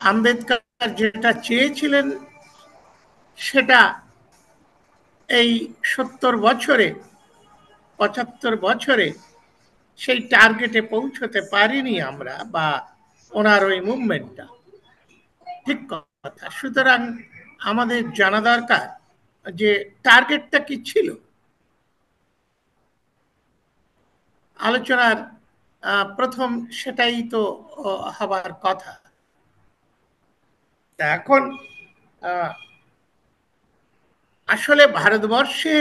আম্বেদকর যেটা চেয়েছিলেন সেটা এই 70 বছরে 75 বছরে সেই টার্গেটে পৌঁছতে পারিনি আমরা, বা ওনার ওই মুভমেন্টটা। ঠিক কথা। সুতরাং আমাদের জানা দরকার যে টার্গেটটা কি ছিল। আলোচনার প্রথম সেটাই তো হবার কথা। এখন আসলে ভারতবর্ষে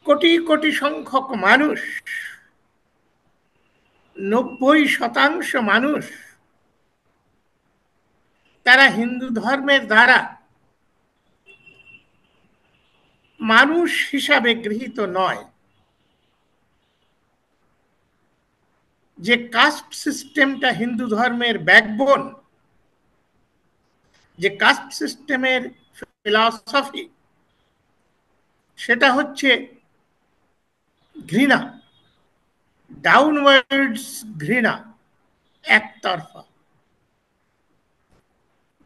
কোটি কোটি সংখ্যক মানুষ, 90% মানুষ তারা হিন্দু ধর্মের দ্বারা মানুষ হিসাবে গৃহীত নয়। যে কাস্ট সিস্টেমটা হিন্দু ধর্মের ব্যাকবোন, যে কাস্ট সিস্টেমের ফিলসফি, সেটা হচ্ছে ঘৃণা, ডাউনওয়ার্ডস ঘৃণা, একতরফা।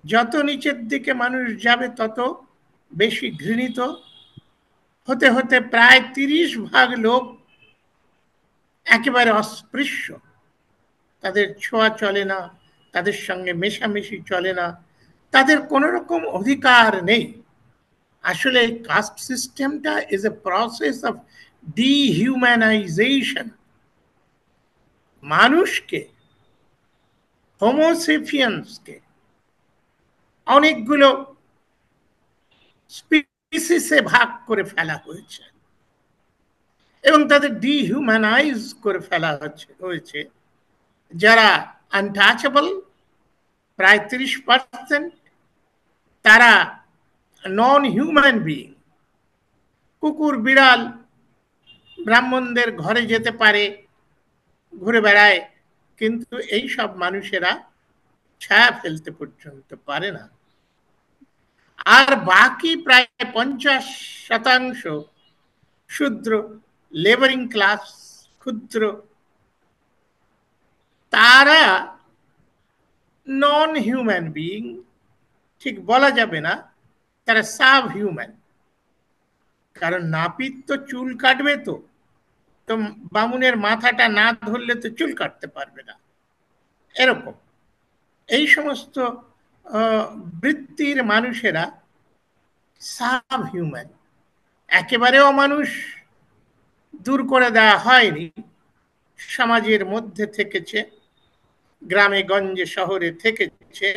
যত নিচের দিকে মানুষ যাবে তত বেশি ঘৃণিত হতে হতে প্রায় 30% লোক একেবারে অস্পৃশ্য, তাদের ছোঁয়া চলে না, তাদের সঙ্গে মেশামেশি চলে না, তাদের কোনো রকম অধিকার নেই। আসলে কাস্ট সিস্টেমটা ইজ এ প্রসেস অফ ডিহিউম্যানাইজেশন। মানুষকে, হোমোসেপিয়ান্সকে অনেকগুলো স্পিসিসে ভাগ করে ফেলা হয়েছে এবং তাদের ডিহিউম্যানাইজ করে ফেলা হয়েছে। যারা আনটাচেবল প্রায় 30%, তারা নন হিউম্যান বিইং। কুকুর বিড়াল ব্রাহ্মণদের ঘরে যেতে পারে, ঘুরে বেড়ায়, কিন্তু এই সব মানুষেরা ছায়া ফেলতে পর্যন্ত পারে না। আর বাকি প্রায় 50% শূদ্র, লেবারিং ক্লাস, ক্ষুদ্র, তারা নন হিউম্যান বিইং ঠিক বলা যাবে না, তারা সাব হিউম্যান। কারণ নাপিত তো চুল কাটবে, তো তো বামুনের মাথাটা না ধরলে তো চুল কাটতে পারবে না। এরকম এই সমস্ত বৃত্তির মানুষেরা সাব হিউম্যান। একেবারেও মানুষ দূর করে দেওয়া হয়নি, সমাজের মধ্যে থেকেছে, গ্রামে গঞ্জে শহরে থেকেছে।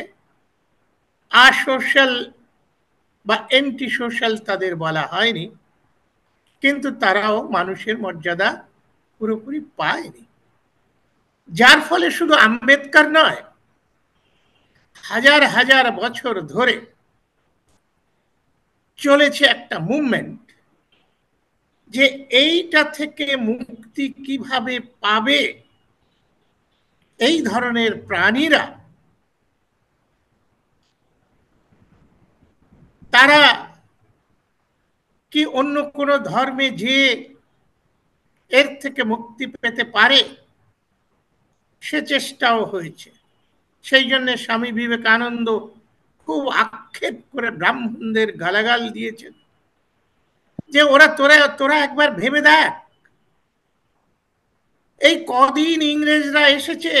আসোশ্যাল বা এন্টি সোশ্যাল তাদের বলা হয়নি, কিন্তু তারাও মানুষের মর্যাদা পুরোপুরি পায়নি। যার ফলে শুধু আম্বেদকর নয়, হাজার হাজার বছর ধরে চলেছে একটা মুভমেন্ট যে এইটা থেকে মুক্তি কিভাবে পাবে এই ধরনের প্রাণীরা। তারা কি অন্য কোনো ধর্মে যে এর থেকে মুক্তি পেতে পারে, সে চেষ্টাও হয়েছে। সেই জন্য স্বামী বিবেকানন্দ খুব আক্ষেপ করে ব্রাহ্মণদের গালাগাল দিয়েছেন যে ওরা তোরা তোরা একবার ভেবে দেখ, এই কদিন ইংরেজরা এসেছে,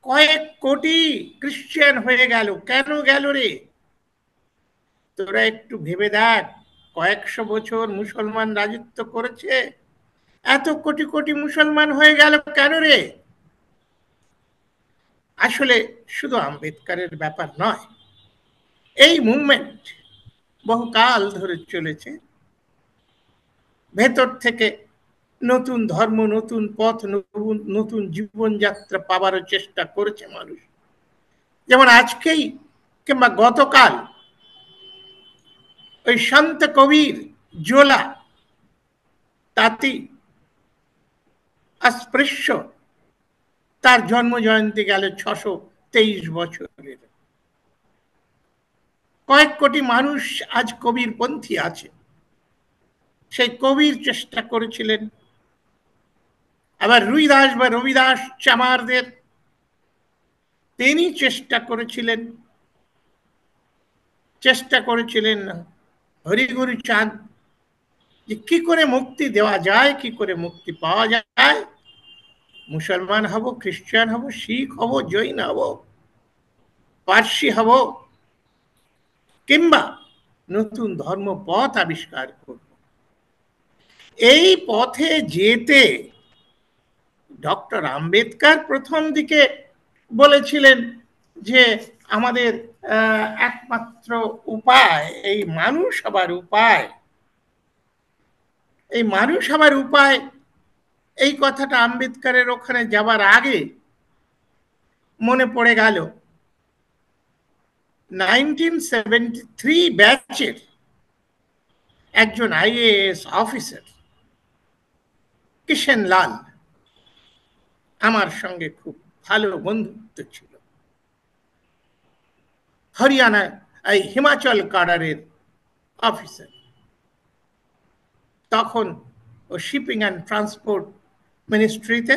কয়েক কোটি খ্রিস্টান হয়ে গেল, কেন গেল রে? তোরা একটু ভেবে দেখ, কয়েকশো বছর মুসলমান রাজত্ব করেছে, এত কোটি কোটি মুসলমান হয়ে গেল কেন রে? আসলে শুধু আম্বেদকরের ব্যাপার নয়, এই মুভমেন্ট বহুকাল ধরে চলেছে। ভেতর থেকে নতুন ধর্ম, নতুন পথ, নতুন জীবনযাত্রা পাবারও চেষ্টা করেছে মানুষ। যেমন আজকেই কিংবা গতকাল ওই সন্ত কবির জোলা তাঁতি অস্পৃশ্য, তার জন্ম জয়ন্তী গেল 623 বছরের। কয়েক কোটি মানুষ আজ কবির পন্থী আছে। সেই কবির চেষ্টা করেছিলেন আবার রুইদাস বা রবিদাস চামারদের তিনি চেষ্টা করেছিলেন হরিগুরু চাঁদ যে কি করে মুক্তি দেওয়া যায়, কি করে মুক্তি পাওয়া যায়। মুসলমান হব, খ্রিস্টান হব, শিখ হব, জৈন হব, পার্সি হব, কিংবা নতুন ধর্ম পথ আবিষ্কার করব। এই পথে যেতে ডক্টর আম্বেদকর প্রথম দিকে বলেছিলেন যে আমাদের একমাত্র উপায় এই মানুষ হবার উপায়। এই মানুষ হবার উপায়, এই কথাটা আম্বেদকরের ওখানে যাবার আগে মনে পড়ে গেল 1973 ব্যাচের একজন আইএএস অফিসার কিষেন লাল, আমার সঙ্গে খুব ভালো বন্ধুত্ব ছিল। হরিয়ানা এই হিমাচল কাডারের অফিসার। তখন ও শিপিং অ্যান্ড ট্রান্সপোর্ট মিনিস্ট্রিতে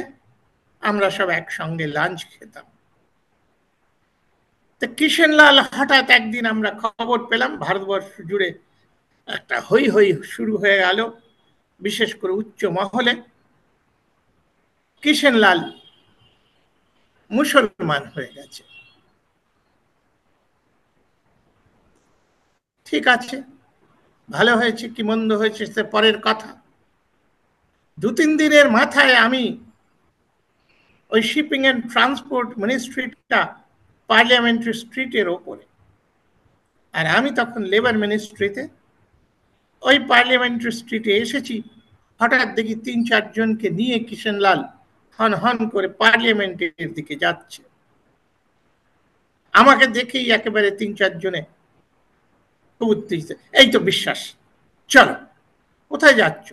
আমরা সব একসঙ্গে লাঞ্চ খেতাম। তো কিষেন লাল হঠাৎ একদিন আমরা খবর পেলাম ভারতবর্ষ জুড়ে একটা হই হই শুরু হয়ে গেল, বিশেষ করে উচ্চ মহলে। কিষেন লাল মুসলমান হয়ে গেছে। ঠিক আছে, ভালো হয়েছে কি মন্দ হয়েছে সে পরের কথা। 2-3 দিনের মাথায় আমি ওই শিপিং অ্যান্ড ট্রান্সপোর্ট মিনিস্ট্রিটা পার্লামেন্টারি স্ট্রিটের ওপরে, আর আমি তখন লেবার মিনিস্ট্রিতে। ওই পার্লামেন্টারি স্ট্রিটে এসেছি, হঠাৎ দেখি 3-4 জনকে নিয়ে কিষেন লাল হন হন করে পার্লামেন্টের দিকে যাচ্ছে। আমাকে দেখেই একেবারে 3-4 জনে এই তো বিশ্বাস, চলো। কোথায় যাচ্ছ?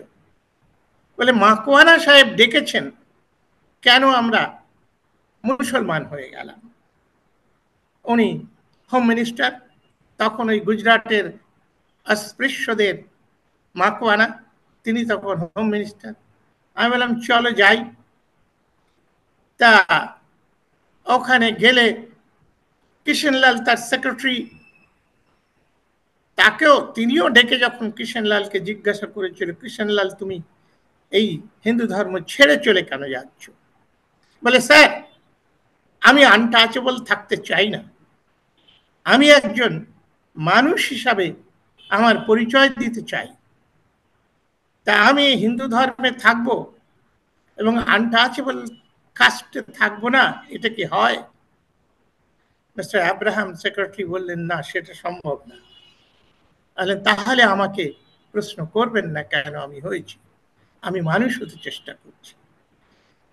বলে মাকওয়ানা সাহেব ডেকেছেন, কেন আমরা মুসলমান হয়ে গেলাম। উনি হোম মিনিস্টার, তখন ওই গুজরাটের অস্পৃশ্যদের মাকওয়ানা, তিনি তখন হোম মিনিস্টার। আমি বললাম চলো যাই। তা ওখানে গেলে কিষেনলাল তার সেক্রেটারি, তিনিও ডেকে যখন কিষেনলালকে জিজ্ঞাসা করেছিল, কিষেনলাল তুমি এই হিন্দু ধর্ম ছেড়ে চলে কেন যাচ্ছ? বলে স্যার, আমি আনটাচেবল থাকতে চাই না। আমি একজন মানুষ হিসাবে আমার পরিচয় দিতে চাই। তা আমি হিন্দু ধর্মে থাকবো এবং আনটাচেবল কাস্টে থাকবো না, এটা কি হয়? মিস্টার আব্রাহাম সেক্রেটারি বললেন, না সেটা সম্ভব না। তাহলে আমাকে প্রশ্ন করবেন না কেন আমি হয়েছি, আমি মানুষ হতে চেষ্টা করছি।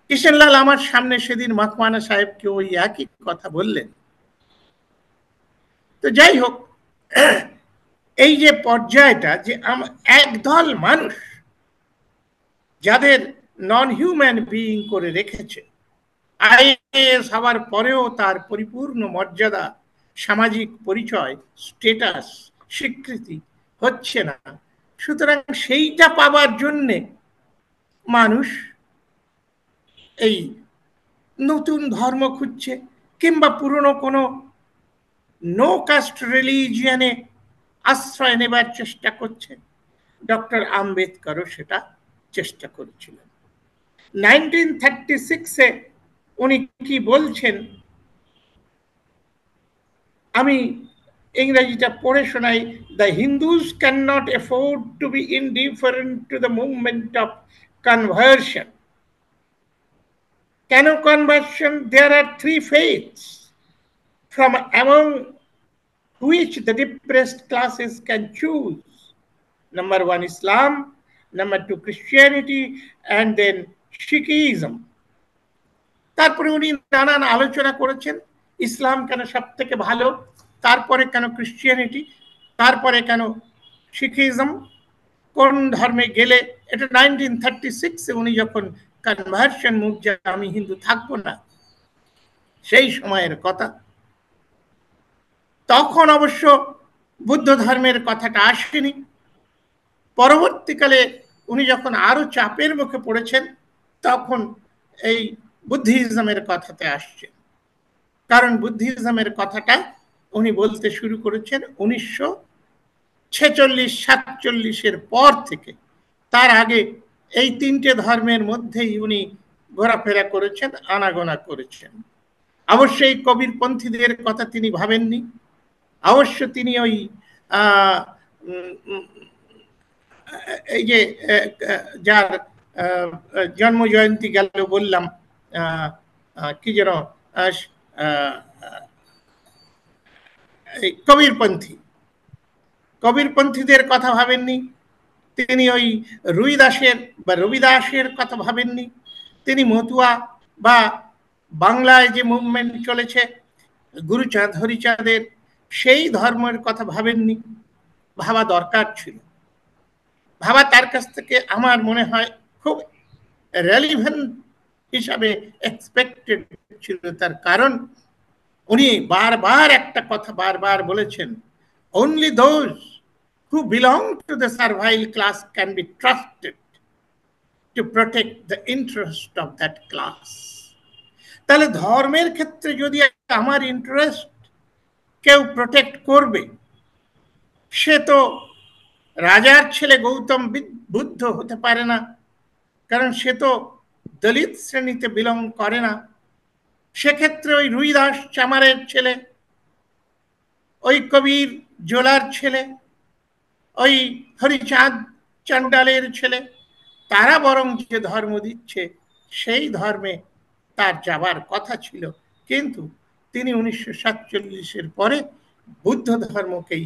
কিষেনলাল আমার সামনে সেদিন মাকওয়ানা সাহেবকে ওই একই কথা বললেন। তো যাই হোক, এই যে পর্যায়টা, যে একদল মানুষ যাদের নন হিউম্যান বিইং করে রেখেছে, আইএএস হওয়ার পরেও তার পরিপূর্ণ মর্যাদা, সামাজিক পরিচয়, স্টেটাস, স্বীকৃতি হচ্ছে না। সুতরাং সেইটা পাবার জন্যে মানুষ এই নতুন ধর্ম খুঁজছে, কিংবা পুরনো কোনো নো কাস্ট রিলিজিয়নে আশ্রয় নেবার চেষ্টা করছে। ডক্টর আম্বেদকরও সেটা চেষ্টা করেছিলেন। 1936-এ উনি কি বলছেন আমি ইংরেজিটা পড়ে শোনাই। The Hindus can not afford to be indifferent to the movement of conversion. কেন conversion? There are 3 faiths from among which the depressed classes can choose. Number 1 Islam, number 2 Christianity, and then Sikhism. তারপরে উনি নানান আলোচনা করেছেন, ইসলাম কেন সব থেকে ভালো, তারপরে কেন ক্রিশ্চিয়ানিটি, তারপরে কেন শিখিজম, কোন ধর্মে গেলে। এটা 1936-এ উনি যখন কনভার্সন মুভ, যে আমি হিন্দু থাকবো না, সেই সময়ের কথা। তখন অবশ্য বুদ্ধ ধর্মের কথাটা আসেনি। পরবর্তীকালে উনি যখন আরো চাপের মুখে পড়েছেন, তখন এই বুদ্ধিজমের কথাতে আসছেন, কারণ বুদ্ধিজমের কথাটা উনি বলতে শুরু করেছেন 1946-47-এর পর থেকে। তার আগে এই তিনটে ধর্মের মধ্যেই উনি ঘোরাফেরা করেছেন, আনাগোনা করেছেন। অবশ্যই কবিরপন্থীদের কথা তিনি ভাবেননি, অবশ্য তিনি ওই এই যে যার জন্ম জয়ন্তী গেল বললাম, কি যেন কবিরপন্থীদের কথা ভাবেননি, তিনি ওই রুইদাসের বা রবিদাসের কথা ভাবেননি, তিনি মতুয়া বা বাংলায় যে মুভমেন্ট চলেছে গুরুচাঁদ হরিচাঁদের সেই ধর্মের কথা ভাবেননি। ভাবা দরকার ছিল, ভাবা তার কাছ থেকে আমার মনে হয় খুব রেলিভেন্ট হিসাবে এক্সপেক্টেড ছিল। তার কারণ উনি বারবার একটা কথা বারবার বলেছেন, only those who belong to the servile class can be trusted to protect the interest of that class। তাহলে ধর্মের ক্ষেত্রে যদি আমার ইন্টারেস্ট কেউ প্রোটেক্ট করবে, সে তো রাজার ছেলে গৌতম বুদ্ধ হতে পারে না, কারণ সে তো দলিত শ্রেণীতে বিলং করে না। সেক্ষেত্রে ওই রুইদাস চামারের ছেলে, ওই কবির জোলার ছেলে, ওই হরিচাঁদ চান্ডালের ছেলে, তারা বরং যে ধর্ম দিচ্ছে সেই ধর্মে তার যাবার কথা ছিল। কিন্তু তিনি 1947-এর পরে বুদ্ধ ধর্মকেই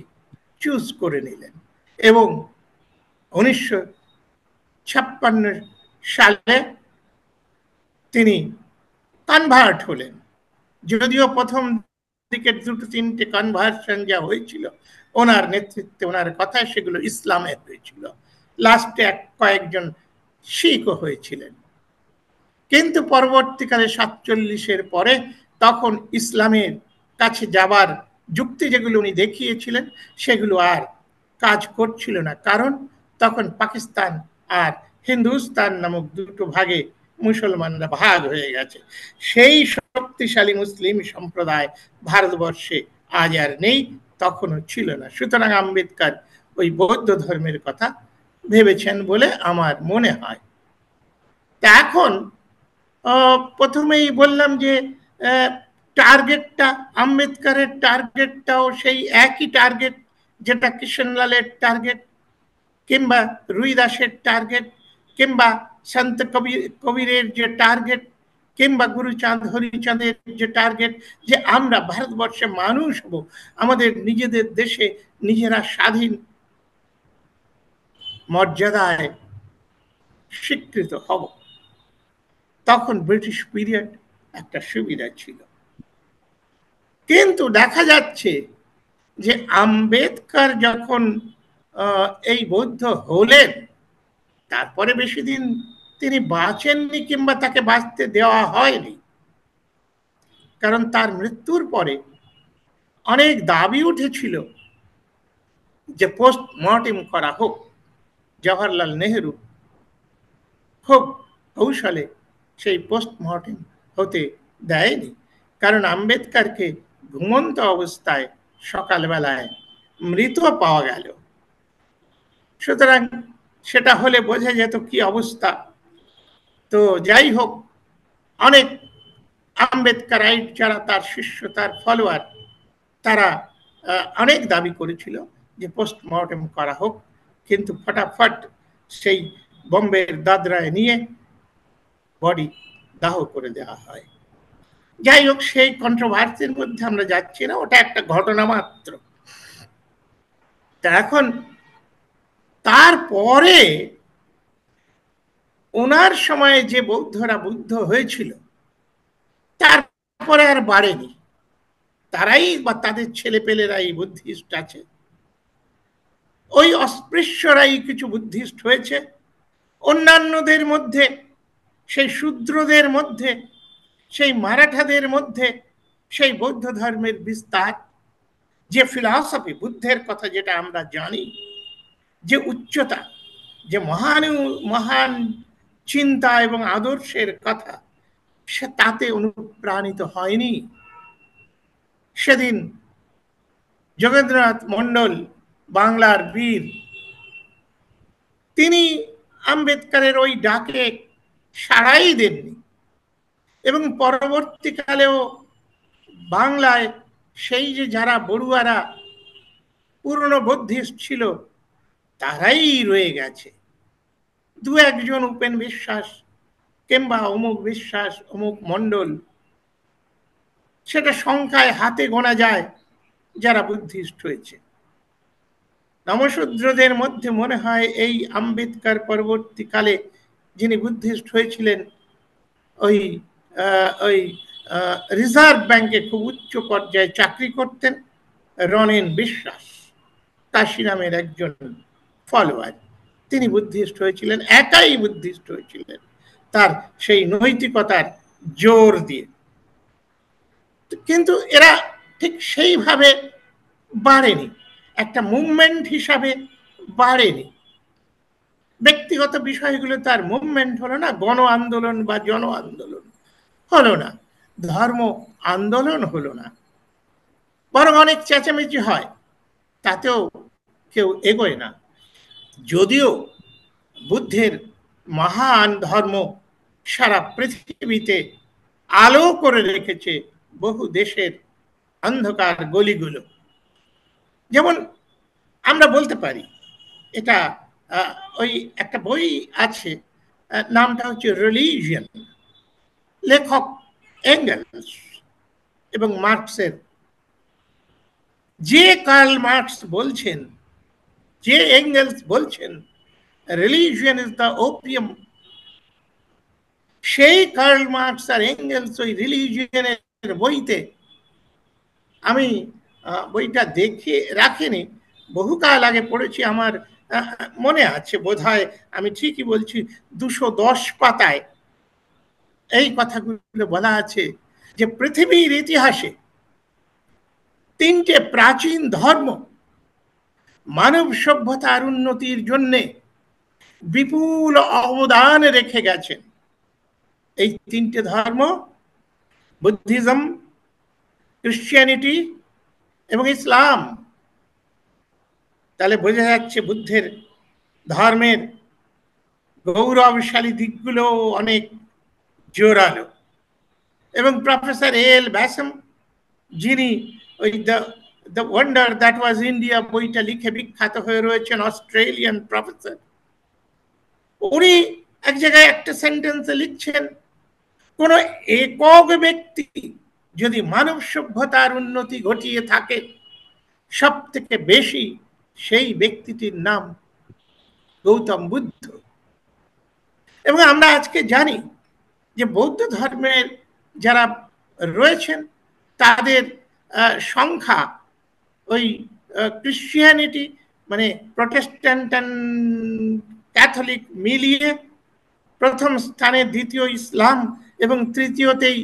চুজ করে নিলেন এবং 1956 সালে তিনি কনভার্ট হলেন। যদিও প্রথম দিকে দুটো তিনটে কনভার্সন যা হয়েছিল ওনার নেতৃত্বে, ওনার কথায়, সেগুলো ইসলামে হয়েছিল। লাস্টে কয়েকজন শিখও হয়েছিলেন। কিন্তু পরবর্তীকালে 47-এর পরে তখন ইসলামের কাছে যাবার যুক্তি যেগুলো উনি দেখিয়েছিলেন সেগুলো আর কাজ করছিল না, কারণ তখন পাকিস্তান আর হিন্দুস্তান নামক দুটো ভাগে মুসলমানরা ভাগ হয়ে গেছে। সেই শক্তিশালী মুসলিম সম্প্রদায় ভারতবর্ষে আজ আর নেই, তখনও ছিল না। সুতরাং আম্বেদকর ওই বৌদ্ধ ধর্মের কথা ভেবেছেন বলে আমার মনে হয়। তা এখন প্রথমেই বললাম যে টার্গেটটা, আম্বেদকরের টার্গেটটাও সেই একই টার্গেট যেটা কৃষ্ণলালের টার্গেট, কিংবা রুইদাসের টার্গেট, কিংবা সন্ত কবিরের যে টার্গেট, কিংবা গুরুচাঁদ হরিচাঁদের যে টার্গেট, যে আমরা ভারতবর্ষে মানুষ হব, আমাদের নিজেদের দেশে নিজেরা স্বাধীন মর্যাদায় স্বীকৃত হব। তখন ব্রিটিশ পিরিয়ড একটা সুবিধা ছিল। কিন্তু দেখা যাচ্ছে যে আম্বেদকর যখন এই বৌদ্ধ হলেন, তারপরে বেশি দিন তিনি বাঁচেননি, কিংবা তাকে বাঁচতে দেওয়া হয়নি। কারণ তার মৃত্যুর পরে অনেক দাবি উঠেছিল যে পোস্টমর্টেম করা হোক। জওহরলাল নেহেরু খুব কৌশলে সেই পোস্টমর্টেম হতে দেয়নি, কারণ আম্বেদকরকে ঘুমন্ত অবস্থায় সকালবেলায় মৃত পাওয়া গেল। সুতরাং সেটা হলে বোঝা যেত কি অবস্থা। তো যাই হোক, অনেক আম্বেদকরাইট যারা তার শিষ্য, তার ফলোয়ার, তারা অনেক দাবি করেছিল যে পোস্টমর্টেম করা হোক, কিন্তু ফটাফট সেই বোম্বের দাদরায় নিয়ে বডি দাহ করে দেওয়া হয়। যাই হোক, সেই কন্ট্রোভার্সির মধ্যে আমরা যাচ্ছি না, ওটা একটা ঘটনা মাত্র। তা এখন তারপরে ওনার সময়ে যে বৌদ্ধরা বুদ্ধ হয়েছিল, তারপরে আর বাড়েনি। তারাই বা তাদের ছেলেপেলেরাই বুদ্ধিস্ট আছে। ওই অস্পৃশ্যরাই কিছু বুদ্ধিস্ট হয়েছে। অন্যান্যদের মধ্যে, সেই শূদ্রদের মধ্যে, সেই মারাঠাদের মধ্যে সেই বৌদ্ধ ধর্মের বিস্তার, যে ফিলসফি, বুদ্ধের কথা যেটা আমরা জানি, যে উচ্চতা, যে মহান চিন্তা এবং আদর্শের কথা, সে তাতে অনুপ্রাণিত হয়নি। সেদিন যোগেন্দ্রনাথ মণ্ডল, বাংলার বীর, তিনি আম্বেদকরের ওই ডাকে সাড়াই দেননি এবং পরবর্তীকালেও বাংলায় সেই যে যারা বড়ুয়ারা পুরনো বুদ্ধিস্ট ছিল তারাই রয়ে গেছে। দু একজন উপেন বিশ্বাস কিংবা অমুক বিশ্বাস, অমুক মণ্ডল, সেটা সংখ্যায় হাতে গোনা যায় যারা বুদ্ধিস্ট হয়েছে। নমশূদ্রদের মধ্যে মনে হয় এই আম্বেদকর পরবর্তীকালে যিনি বুদ্ধিস্ট হয়েছিলেন, ওই ওই রিজার্ভ ব্যাংকে খুব উচ্চ পর্যায়ে চাকরি করতেন রনেন বিশ্বাস, কাশিরামের একজন ফলোয়ার, তিনি বুদ্ধিস্ট হয়েছিলেন, একাই বুদ্ধিস্ট হয়েছিলেন তার সেই নৈতিকতার জোর দিয়ে। কিন্তু এরা ঠিক সেইভাবে বাড়েনি, একটা মুভমেন্ট হিসাবে বাড়েনি। ব্যক্তিগত বিষয়গুলো তার মুভমেন্ট হলো না, গণ আন্দোলন বা জন আন্দোলন হলো না, ধর্ম আন্দোলন হলো না, বরং অনেক চেঁচামেচি হয়, তাতেও কেউ এগোয় না। যদিও বুদ্ধের মহান ধর্ম সারা পৃথিবীতে আলো করে রেখেছে বহু দেশের অন্ধকার গলিগুলো। যেমন আমরা বলতে পারি, এটা ওই একটা বই আছে, নামটা হচ্ছে রিলিজিয়ন, লেখক এঙ্গেলস এবং মার্কসের। যে কার্ল মার্কস বলছেন, যে এঙ্গেলস বলছেন রিলিজিয়ন ইজ দ্য ওপিয়াম, সেই কার্ল মার্কস আর এঙ্গেলস ওই রিলিজিয়নের বইতে, আমি বইটা দেখে রাখিনি, বহুকাল আগে পড়েছি, আমার মনে আছে বোধহয় আমি ঠিকই বলছি, 210 পাতায় এই কথাগুলো বলা আছে যে পৃথিবীর ইতিহাসে 3টে প্রাচীন ধর্ম মানব সভ্যতার উন্নতির জন্য বিপুল অবদান রেখে গেছেন। এই 3টে ধর্ম বুদ্ধিজম, ক্রিশ্চিয়ানিটি এবং ইসলাম। তাহলে বোঝা যাচ্ছে বুদ্ধের ধর্মের গৌরবশালী দিকগুলো অনেক জোরালো। এবং প্রফেসর এল ব্যাসম, যিনি ওই the wonder that was India বইটা লিখে বিখ্যাত হয়ে রয়েছেন, অস্ট্রেলিয়ান প্রফেসর, উনি এক জায়গায় একটা সেন্টেন্সে লিখছেন, কোন একক ব্যক্তি যদি মানব সভ্যতার উন্নতি ঘটিয়ে থাকে, সব থেকে বেশি সেই ব্যক্তিটির নাম গৌতম বুদ্ধ। এবং আমরা আজকে জানি যে বৌদ্ধ ধর্মের যারা রয়েছেন তাদের সংখ্যা ওই ক্রিশ্চিয়ানিটি মানে প্রটেস্ট্যান্ট অ্যান্ড ক্যাথলিক মিলিয়ে প্রথম স্থানে, দ্বিতীয় ইসলাম এবং তৃতীয়তেই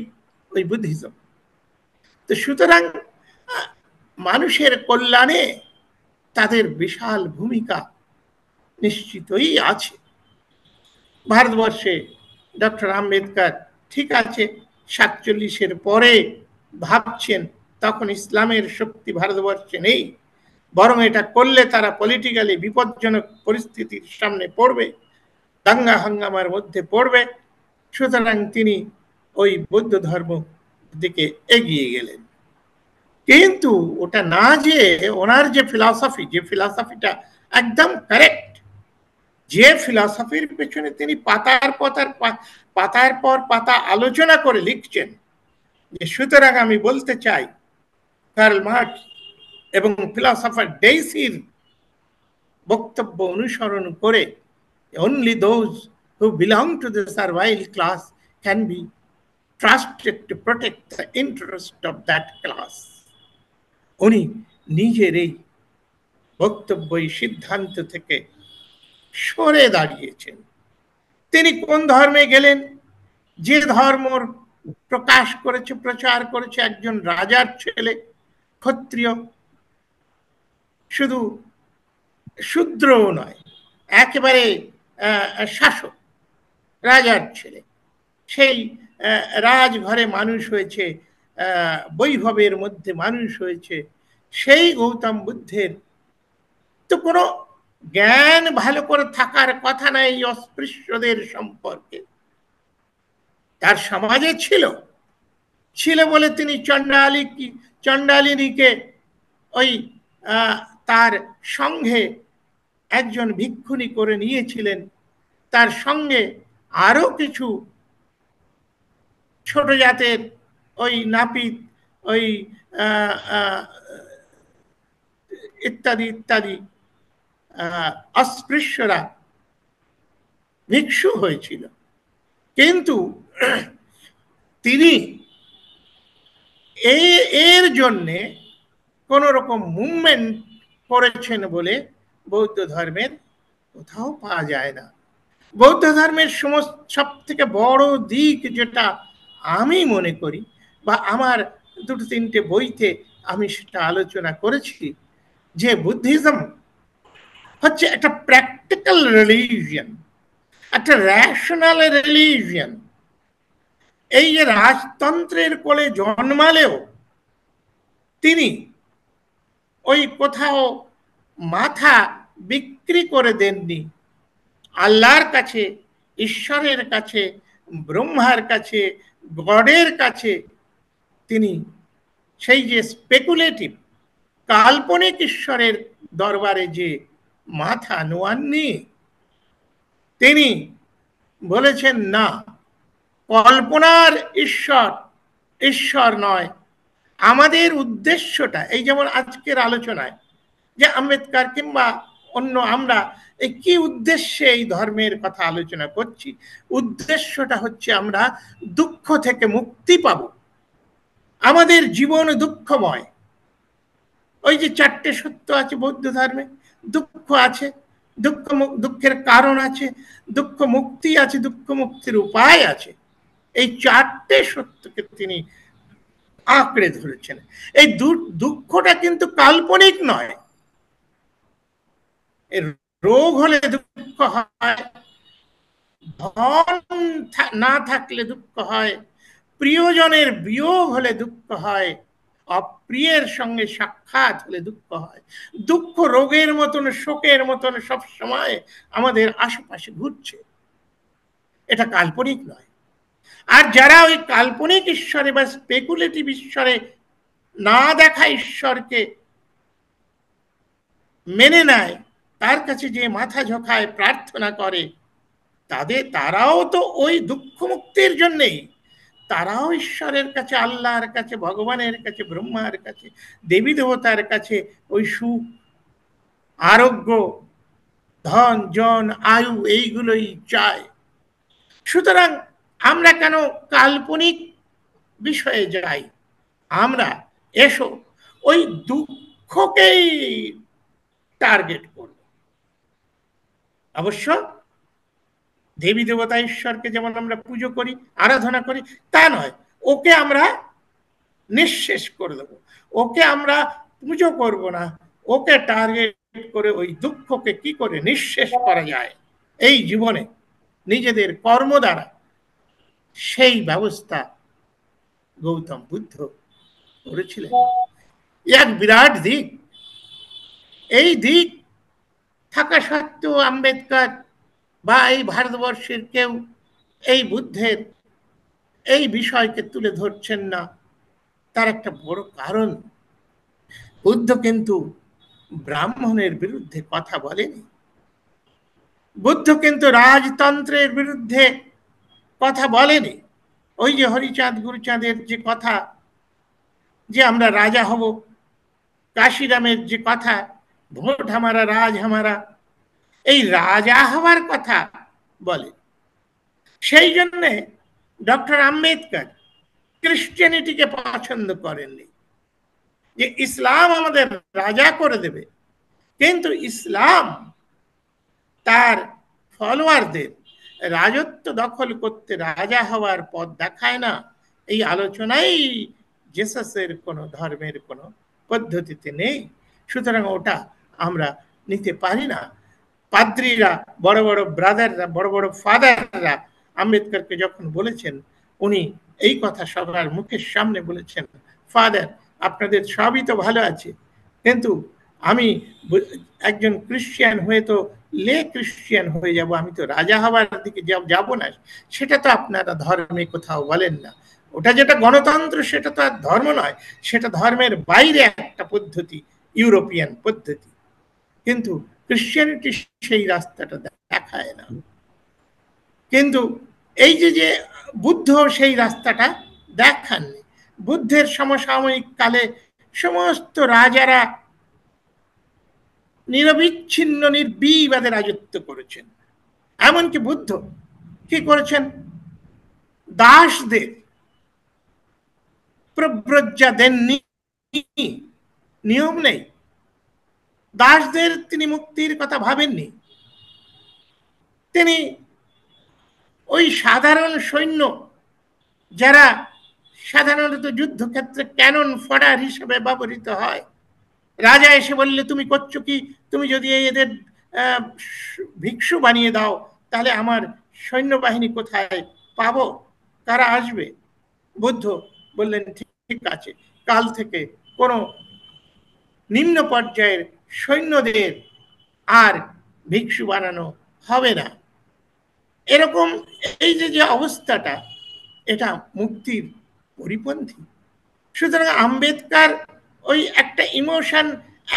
ওই বুদ্ধিজম। তো সুতরাং মানুষের কল্যাণে তাদের বিশাল ভূমিকা নিশ্চিতই আছে। ভারতবর্ষে ডক্টর আম্বেদকর ঠিক আছে 47-এর পরে ভাবছেন, তখন ইসলামের শক্তি ভারতবর্ষে নেই, বরং এটা করলে তারা পলিটিক্যালি বিপজ্জনক পরিস্থিতির সামনে পড়বে, দাঙ্গা হাঙ্গামার মধ্যে পড়বে। সুতরাং তিনি ওই বৌদ্ধ ধর্ম দিকে এগিয়ে গেলেন। কিন্তু ওটা না, যে ওনার যে ফিলসফি, যে ফিলসফিটা একদম কারেক্ট, যে ফিলসফির পেছনে তিনি পাতার পর পাতা আলোচনা করে লিখছেন, যে সুতরাং আমি বলতে চাই কার্ল মার্কস এবং ফিলসফার ডেইসির বক্তব্য অনুসরণ করে only those who belong to the servile class can be trusted to protect the interest of that class. উনি নিজের এই বক্তব্য, সিদ্ধান্ত থেকে সরে দাঁড়িয়েছেন। তিনি কোন ধর্মে গেলেন? যে ধর্মর প্রকাশ করেছে, প্রচার করেছে একজন রাজার ছেলে, ক্ষত্রিয়, শুধু শূদ্রও নয়, একেবারে শাসক রাজার ছেলে, সেই রাজঘরে মানুষ হয়েছে, বৈভবের মধ্যে মানুষ হয়েছে, সেই গৌতম বুদ্ধের তো কোনো জ্ঞান ভালো করে থাকার কথা নাই এই অস্পৃশ্যদের সম্পর্কে। তার সমাজে ছিল, ছিল বলে তিনি চণ্ডালিনীকে ওই তার সঙ্গে একজন ভিক্ষুণী করে নিয়েছিলেন। তার সঙ্গে আরো কিছু ছোট জাতের ওই নাপিত, ওই ইত্যাদি ইত্যাদি অস্পৃশ্যরা ভিক্ষু হয়েছিল। কিন্তু তিনি এর জন্যে কোন রকম মুভমেন্ট করেছেন বলে বৌদ্ধ ধর্মের কোথাও পাওয়া যায় না। বৌদ্ধ ধর্মের সমস্ত সব থেকে বড় দিক যেটা আমি মনে করি, বা আমার দুটো তিনটে বইতে আমি সেটা আলোচনা করেছি, যে বুদ্ধিজম হচ্ছে একটা প্র্যাকটিক্যাল রিলিজিয়ন, একটা রেশনাল রিলিজিয়ন। এই যে রাজতন্ত্রের কোলে জন্মালেও তিনি ওই কোথাও মাথা বিক্রি করে দেননি। আল্লাহর কাছে, ঈশ্বরের কাছে, ব্রহ্মার কাছে, গডের কাছে তিনি সেই যে স্পেকুলেটিভ কাল্পনিক ঈশ্বরের দরবারে যে মাথা নোয়াননি, তিনি বলেছেন না, কল্পনার ঈশ্বর ঈশ্বর নয়। আমাদের উদ্দেশ্যটা, এই যেমন আজকের আলোচনায় যে আম্বেদকর কিংবা অন্য আমরা এই কি উদ্দেশ্যে এই ধর্মের কথা আলোচনা করছি, উদ্দেশ্যটা হচ্ছে আমরা দুঃখ থেকে মুক্তি পাব। আমাদের জীবন দুঃখময়। ওই যে চারটে সত্য আছে বৌদ্ধ ধর্মে, দুঃখ আছে, দুঃখের কারণ আছে, দুঃখ মুক্তি আছে, দুঃখ মুক্তির উপায় আছে। এই চারটে সত্যকে তিনি আঁকড়ে ধরেছেন। এই দুঃখটা কিন্তু কাল্পনিক নয়। রোগ হলে দুঃখ হয়, ধন না থাকলে দুঃখ হয়, প্রিয়জনের বিয়োগ হলে দুঃখ হয়, অপ্রিয়ের সঙ্গে সাক্ষাৎ হলে দুঃখ হয়। দুঃখ রোগের মতন, শোকের মতন সব সময় আমাদের আশেপাশে ঘুরছে। এটা কাল্পনিক নয়। আর যারা ওই কাল্পনিক ঈশ্বরে বা স্পেকুলেটিভ ঈশ্বরে, না দেখা ঈশ্বরকে মেনে নেয়, তার কাছে যে মাথা ঝোঁকায় প্রার্থনা করে, তারাও তো ওই দুঃখ মুক্তির জন্যেই, তারাও ঈশ্বরের কাছে, আল্লাহর কাছে, ভগবানের কাছে, ব্রহ্মার কাছে, দেবী দেবতার কাছে ওই সুখ, আরোগ্য, ধন জন, আয়ু এইগুলোই চায়। সুতরাং আমরা কেন কাল্পনিক বিষয়ে যাই? আমরা এসো ওই দুঃখকেই টার্গেট করব। অবশ্য দেবী দেবতা ঈশ্বরকে যেমন আমরা পুজো করি, আরাধনা করি, তা নয়। ওকে আমরা নিঃশেষ করে দেব, ওকে আমরা পুজো করব না, ওকে টার্গেট করে ওই দুঃখকে কি করে নিঃশেষ করা যায় এই জীবনে নিজেদের কর্ম দ্বারা, সেই ব্যবস্থা গৌতম বুদ্ধ করেছিলেন। এক বিরাট দিক। এই দিক থাকা সত্ত্বেও আম্বেদকর বা এই ভারতবর্ষের কেউ এই বুদ্ধের এই বিষয়কে তুলে ধরছেন না। তার একটা বড় কারণ, বুদ্ধ কিন্তু ব্রাহ্মণের বিরুদ্ধে কথা বলেনি। বুদ্ধ কিন্তু রাজতন্ত্রের বিরুদ্ধে কথা বলেনি। ওই যে হরিচাঁদ গুরুচাঁদের যে কথা, যে আমরা রাজা হব, কাশিরামের যে কথা, ভোট হামারা রাজ হামারা, এই রাজা হওয়ার কথা বলে। সেই জন্যে ডক্টর আম্বেদকর ক্রিশ্চিয়ানিটিকে পছন্দ করেননি, যে ইসলাম আমাদের রাজা করে দেবে। কিন্তু ইসলাম তার ফলোয়ারদের রাজত্ব দখল করতে রাজা হওয়ার পথ দেখায় না। এই আলোচনাই জেসাসের কোনো ধর্মের কোনো পদ্ধতিতে নেই। সুতরাং ওটা আমরা নিতে পারি না। পাদ্রীরা, বড় বড় ব্রাদাররা, বড় বড় ফাদাররা আম্বেদকরকে যখন বলেছেন, উনি এই কথা সবার মুখের সামনে বলেছেন, ফাদার আপনাদের সবই তো ভালো আছে, কিন্তু আমি একজন ক্রিশ্চিয়ান হয়ে তো লে ক্রিশ্চিয়ান হয়ে যাব, আমি তো রাজা হওয়ার দিকে যাব না, সেটা তো আপনারা ধর্মে কোথাও বলেন না। ওটা যেটা গণতন্ত্র সেটা তো আর ধর্ম নয়, সেটা ধর্মের বাইরে একটা পদ্ধতি, ইউরোপিয়ান পদ্ধতি। কিন্তু ক্রিশ্চিয়ানিটি সেই রাস্তাটা দেখায় না। কিন্তু এই যে যে বুদ্ধ সেই রাস্তাটা দেখাননি। বুদ্ধের সমসাময়িক কালে সমস্ত রাজারা নিরবিচ্ছিন্ন নির্বিবাদে রাজত্ব করেছেন। এমনকি বুদ্ধ কি করেছেন, দাসদের প্রব্রজ্জা দেননি, নিয়ম নেই, দাসদের তিনি মুক্তির কথা ভাবেননি। তিনি ওই সাধারণ সৈন্য যারা সাধারণত যুদ্ধক্ষেত্রে ক্যানন ফডার হিসেবে ব্যবহৃত হয়, রাজা এসে বললে তুমি করছো কি, তুমি যদি এদের ভিক্ষু বানিয়ে দাও তাহলে আমার সৈন্যবাহিনী কোথায় পাবো, কারা আসবে? বুদ্ধ বললেন ঠিক আছে, কাল থেকে কোনো নিম্ন পর্যায়ের সৈন্যদের আর ভিক্ষু বানানো হবে না। এরকম এই যে যে অবস্থাটা, এটা মুক্তির পরিপন্থী। সুতরাং আম্বেদকর ওই একটা ইমোশন,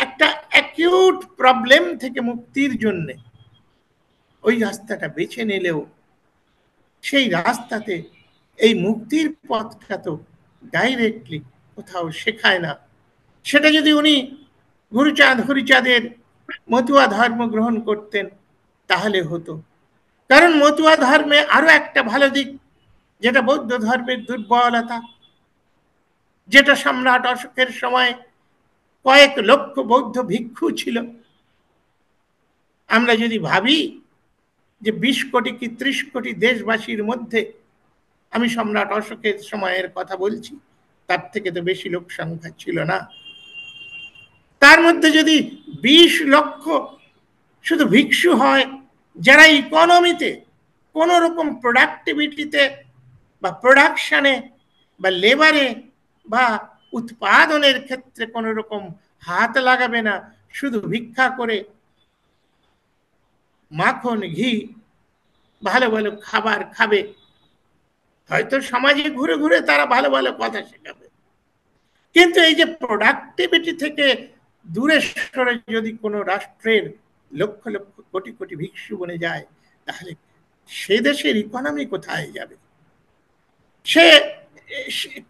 একটা অ্যাকিউট প্রবলেম থেকে মুক্তির জন্য ওই রাস্তাটা বেছে নিলেও সেই রাস্তাতে এই মুক্তির পথটা তো ডাইরেক্টলি কোথাও শেখায় না। সেটা যদি উনি গুরুচাঁদ হরিচাঁদের মতুয়া ধর্ম গ্রহণ করতেন তাহলে হতো। কারণ মতুয়া ধর্মে আরো একটা ভালো দিক, যেটা বৌদ্ধ ধর্মের দুর্বলতা, যেটা সম্রাট অশোকের সময় কয়েক লক্ষ বৌদ্ধ ভিক্ষু ছিল। আমরা যদি ভাবি যে 20 কোটি কি 30 কোটি দেশবাসীর মধ্যে, আমি সম্রাট অশোকের সময়ের কথা বলছি, তার থেকে তো বেশি লোক সংখ্যা ছিল না, তার মধ্যে যদি 20 লক্ষ শুধু ভিক্ষু হয়, যারা ইকোনমিতে কোন রকম প্রোডাক্টিভিটিতে বা প্রোডাকশনে বা লেবারে বা উৎপাদনের ক্ষেত্রে কোন রকম হাত লাগাবে না, শুধু ভিক্ষা করে মাখন ঘি ভালো ভালো খাবার খাবে, হয়তো সমাজে ঘুরে ঘুরে তারা ভালো ভালো কথা শেখাবে, কিন্তু এই যে প্রোডাক্টিভিটি থেকে দূরে সরে যদি কোনো রাষ্ট্রের লক্ষ লক্ষ কোটি কোটি ভিক্ষু বনে যায়, তাহলে সে দেশের ইকোনমি কোথায় যাবে? সে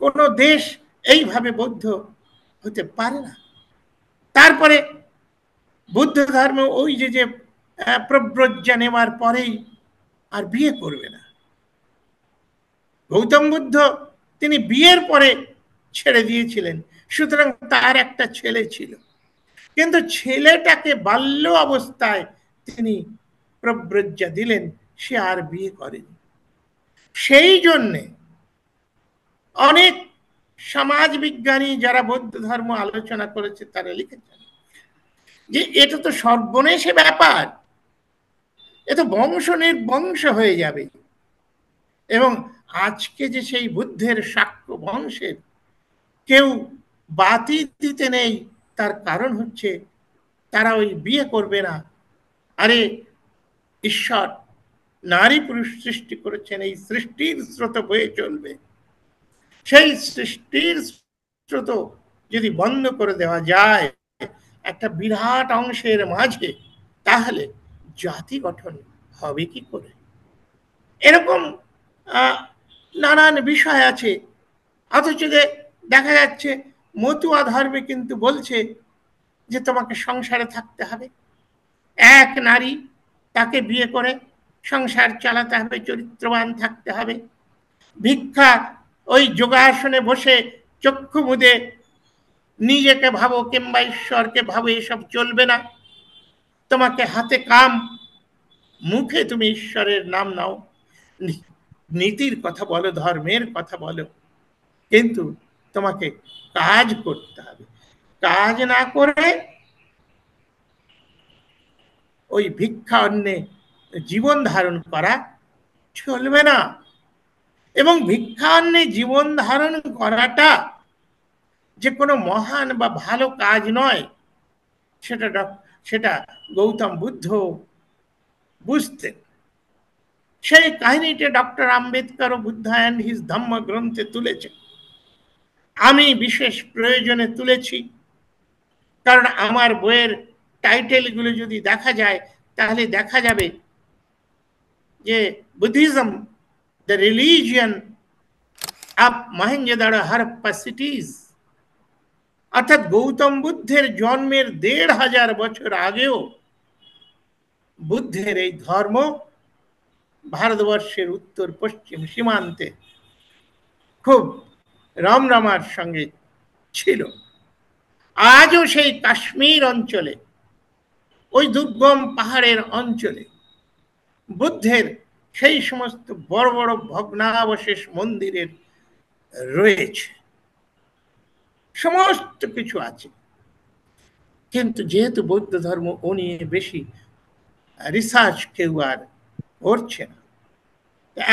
কোনো দেশ এইভাবে বৌদ্ধ হতে পারে না। তারপরে বুদ্ধ ধর্ম ওই যে যে প্রব্রজ্জা নেওয়ার পরেই আর বিয়ে করবে না। গৌতম বুদ্ধ তিনি বিয়ের পরে ছেড়ে দিয়েছিলেন, সুতরাং তার একটা ছেলে ছিল, কিন্তু ছেলেটাকে বাল্য অবস্থায় তিনি প্রব্রজ্জা দিলেন, সে আর বিয়ে করেনি। সেই জন্যে অনেক সমাজ বিজ্ঞানী যারা বৌদ্ধ ধর্ম আলোচনা করেছে তারা লিখেছেন যে এটা তো সর্বনেশে ব্যাপার, এ তো বংশ নির্বংশ হয়ে যাবে। এবং আজকে যে সেই বুদ্ধের শাক্য বংশের কেউ বাতি দিতে নেই, তার কারণ হচ্ছে তারা ওই বিয়ে করবে না। আরে ঈশ্বর নারী পুরুষ সৃষ্টি করেছেন, এই সৃষ্টির স্রোত বয়ে চলবে, সেই সৃষ্টির স্রোত যদি বন্ধ করে দেওয়া যায় একটা বিরাট অংশের মাঝে, তাহলে জাতি গঠন হবে কি করে? এরকম নানান বিষয় আছে। অথচ দেখা যাচ্ছে মতুয়া ধর্মে কিন্তু বলছে যে তোমাকে সংসারে থাকতে হবে, এক নারী, তাকে বিয়ে করে সংসার চালাতে হবে, চরিত্রবান থাকতে হবে। ভিক্ষা ওই যোগাসনে বসে চক্ষু মুদে নিজেকে ভাবো কিংবা ঈশ্বরকে ভাবো, এসব চলবে না। তোমাকে হাতে কাম, মুখে তুমি ঈশ্বরের নাম নাও, নীতির কথা বলো, ধর্মের কথা বলো, কিন্তু তোমাকে কাজ করতে হবে। কাজ না করে ওই ভিক্ষা অন্নে জীবন ধারণ করা চলবে না। এবং ভিক্ষান্নে জীবন ধারণ করাটা যে কোনো মহান বা ভালো কাজ নয়, সেটা সেটা গৌতম বুদ্ধ বুঝতেন। সেই কাহিনীটা ডক্টর আম্বেদকর ও বুদ্ধা অ্যান্ড হিজ ধম্ম গ্রন্থে তুলেছেন। আমি বিশেষ প্রয়োজনে তুলেছি, কারণ আমার বইয়ের টাইটেলগুলো যদি দেখা যায় তাহলে দেখা যাবে যে Buddhism, the religion of Mohenjo-daro Harappa সিটিজ, অর্থাৎ গৌতম বুদ্ধের জন্মের ১৫০০ বছর আগেও বুদ্ধের এই ধর্ম ভারতবর্ষের উত্তর পশ্চিম সীমান্তে খুব রমরমার সঙ্গে ছিল। আজও সেই কাশ্মীর অঞ্চলে, ওই দুর্গম পাহাড়ের অঞ্চলে বুদ্ধের সেই সমস্ত বড় বড় ভগ্নাবশেষ মন্দিরের রয়েছে, সমস্ত কিছু আছে। কিন্তু যেহেতু বৌদ্ধ ধর্ম ও নিয়ে বেশি রিসার্চ কেউ আর করছে না,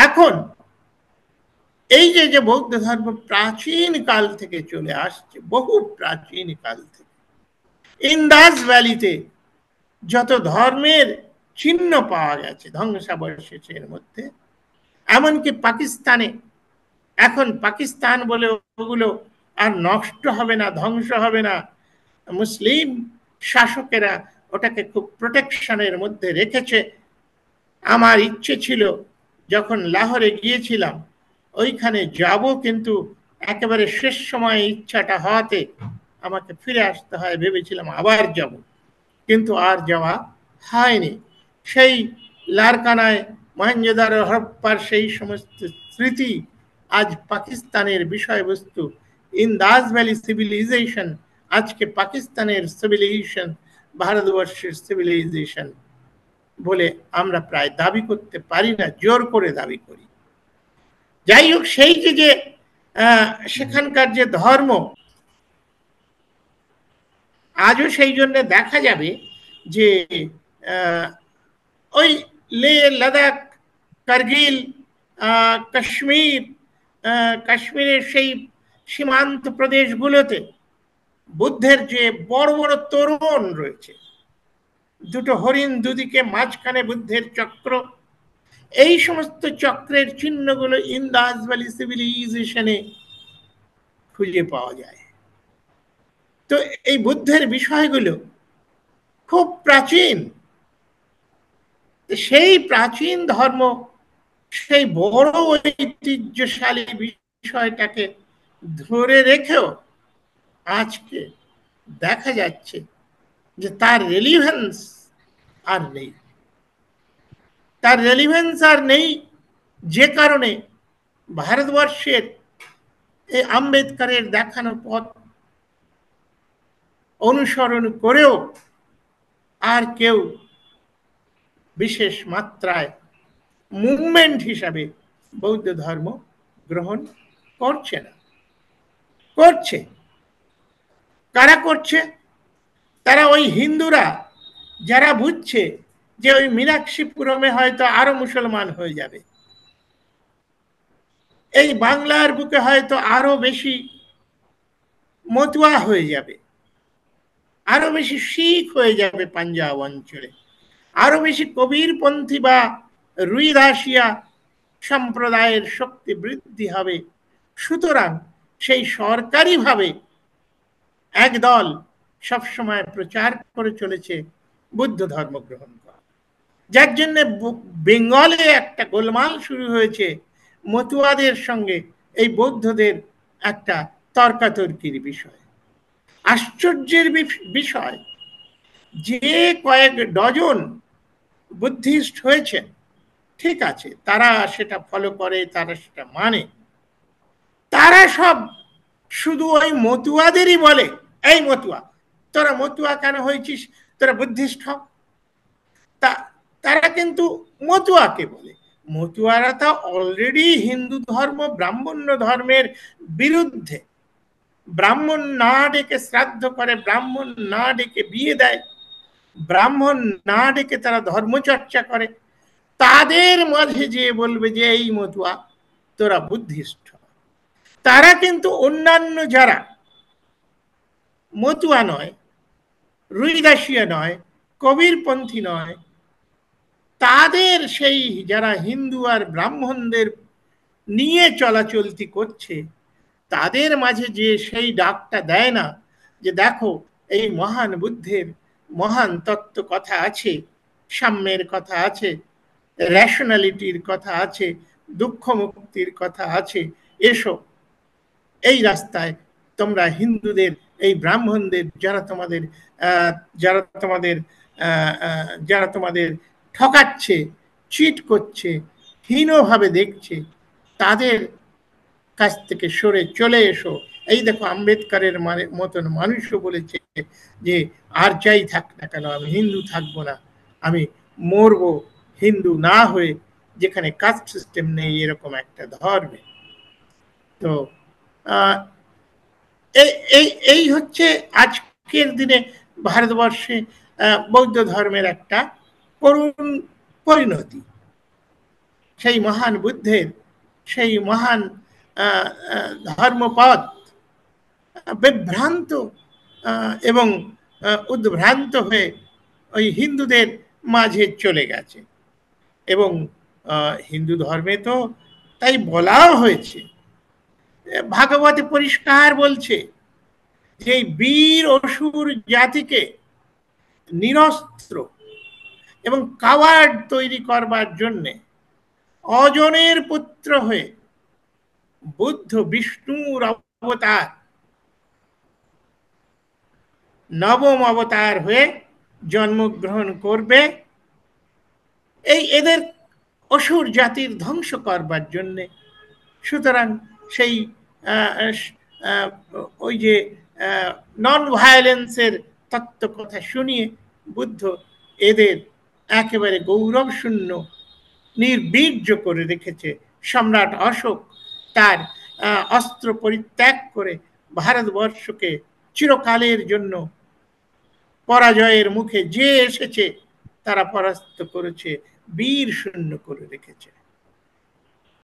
এখন এই যে বৌদ্ধ ধর্ম প্রাচীন কাল থেকে চলে আসছে, বহু প্রাচীন কাল থেকে ইন্দাস ভ্যালিতে যত ধর্মের চিহ্ন পাওয়া গেছে ধ্বংসাবশেষের মধ্যে, এমনকি পাকিস্তানে, এখন পাকিস্তান বলে ওগুলো আর নষ্ট হবে না, ধ্বংস হবে না, মুসলিম শাসকেরা ওটাকে খুব প্রোটেকশনের মধ্যে রেখেছে। আমার ইচ্ছে ছিল যখন লাহোরে গিয়েছিলাম ওইখানে যাব, কিন্তু একেবারে শেষ সময়ে ইচ্ছাটা হওয়াতে আমাকে ফিরে আসতে হয়, ভেবেছিলাম আবার যাব, কিন্তু আর যাওয়া হয়নি। সেই লারকানায় মহেঞ্জোদারো হরপ্পার সেই সমস্ত স্মৃতি আজ পাকিস্তানের বিষয়বস্তু। ইন্দাস ভ্যালি সিভিলাইজেশন আজকে পাকিস্তানের সিভিলাইজেশন ভারতবর্ষের সিভিলাইজেশন বলে আমরা প্রায় দাবি করতে পারি না, জোর করে দাবি করি। যাই হোক, সেই যে সেখানকার যে ধর্ম আজও সেই জন্য দেখা যাবে যে ওই লে, লাদাখ, কার্গিল, কাশ্মীর, কাশ্মীরের সেই সীমান্ত প্রদেশগুলোতে বুদ্ধের যে বড় বড় তোরণ রয়েছে, দুটো হরিণ, দুদিকে মাঝখানে বুদ্ধের চক্র, এই সমস্ত চক্রের চিহ্নগুলো ইন্দাস ভ্যালি সিভিলাইজেশনে খুঁজে পাওয়া যায়। তো এই বুদ্ধের বিষয়গুলো খুব প্রাচীন। সেই প্রাচীন ধর্ম, সেই বড় ঐতিহ্যশালী বিষয়টাকে ধরে রেখেও আজকে দেখা যাচ্ছে যে তার রেলিভেন্স আর নেই। তার রেলিভেন্স আর নেই, যে কারণে ভারতবর্ষের এই আম্বেদকরের দেখানো পথ অনুসরণ করেও আর কেউ বিশেষ মাত্রায় মুভমেন্ট হিসাবে বৌদ্ধ ধর্ম গ্রহণ করছে না। করছে কারা করছে? তারা ওই হিন্দুরা যারা বুঝছে যে ওই মীনাক্ষীপুরমে হয়তো আরো মুসলমান হয়ে যাবে, এই বাংলার বুকে হয়তো আরো বেশি মতুয়া হয়ে যাবে, আরো বেশি শিখ হয়ে যাবে পাঞ্জাব অঞ্চলে, আরো বেশি কবিরপন্থী বা রুইদাসিয়া সম্প্রদায়ের শক্তি বৃদ্ধি হবে। সুতরাং সেই সরকারিভাবে একদল সবসময় প্রচার করে চলেছে বুদ্ধ ধর্ম গ্রহণ করা, যার জন্য বেঙ্গলে একটা গোলমাল শুরু হয়েছে মতুয়াদের সঙ্গে এই বৌদ্ধদের একটা তর্কাতর্কির বিষয়। আশ্চর্যের বিষয় যে কয়েক ডজন বুদ্ধিস্ট হয়েছে, ঠিক আছে, তারা সেটা ফলো করে, তারা সেটা মানে, তারা সব শুধু ওই মতুয়াদেরই বলে, এই মতুয়া, তোরা মতুয়া কেন হয়েছিস, তোরা বুদ্ধিস্ট হ। তারা কিন্তু মতুয়াকে বলে, মতুয়ারা তো অলরেডি হিন্দু ধর্ম ব্রাহ্মণ্য ধর্মের বিরুদ্ধে, ব্রাহ্মণ না ডেকে শ্রাদ্ধ করে, ব্রাহ্মণ না ডেকে বিয়ে দেয়, ব্রাহ্মণ না ডেকে তারা ধর্মচর্চা করে, তাদের মাঝে যে বলবে যে এই মতুয়া, তোরা বুদ্ধিষ্ঠ। তারা কিন্তু অন্যান্য যারা মতুয়া নয়, রুইদাসিয়া নয়, কবিরপন্থী নয়, তাদের সেই যারা হিন্দু আর ব্রাহ্মণদের নিয়ে চলাচলতি করছে, তাদের মাঝে যে সেই ডাকটা দেয় না যে দেখো এই মহান বুদ্ধের মহান তত্ত্ব কথা আছে, সাম্যের কথা আছে, রেশনালিটির কথা আছে, দুঃখ মুক্তির কথা আছে, এসো এই রাস্তায় তোমরা হিন্দুদের, এই ব্রাহ্মণদের যারা তোমাদের যারা তোমাদের যারা তোমাদের ঠকাচ্ছে, চিট করছে, হীনভাবে দেখছে, তাদের কাছ থেকে সরে চলে এসো। এই দেখো আম্বেদকরের মতন মানুষও বলেছে যে আর যাই থাক না কেন আমি হিন্দু থাকবো না, আমি মরবো হিন্দু না হয়ে, যেখানে কাস্ট সিস্টেম নেই এরকম একটা ধর্মে। তো এই হচ্ছে আজকের দিনে ভারতবর্ষে বৌদ্ধ ধর্মের একটা করুণ পরিণতি। সেই মহান বুদ্ধের সেই মহান ধর্মপথ বিভ্রান্ত এবং উদ্ভ্রান্ত হয়ে ওই হিন্দুদের মাঝে চলে গেছে। এবং হিন্দু ধর্মে তো তাই বলাও হয়েছে, ভাগবতে পরিষ্কার বলছে যে বীর অসুর জাতিকে নিরস্ত্র এবং কাওয়ার্ড তৈরি করবার জন্যে অজনের পুত্র হয়ে বুদ্ধ বিষ্ণুর অবতার, নবম অবতার হয়ে জন্মগ্রহণ করবে, এই এদের অসুর জাতির ধ্বংস করবার জন্যে। সুতরাং সেই ওই যে নন ভায়োলেন্সের তত্ত্ব কথা শুনিয়ে বুদ্ধ এদের একেবারে গৌরব শূন্য নির্বীর্য করে রেখেছে। সম্রাট অশোক তার অস্ত্র পরিত্যাগ করে ভারতবর্ষকে চিরকালের জন্য পরাজয়ের মুখে যে এসেছে তারা পরাস্ত করেছে, বীর শূন্য করে রেখেছে।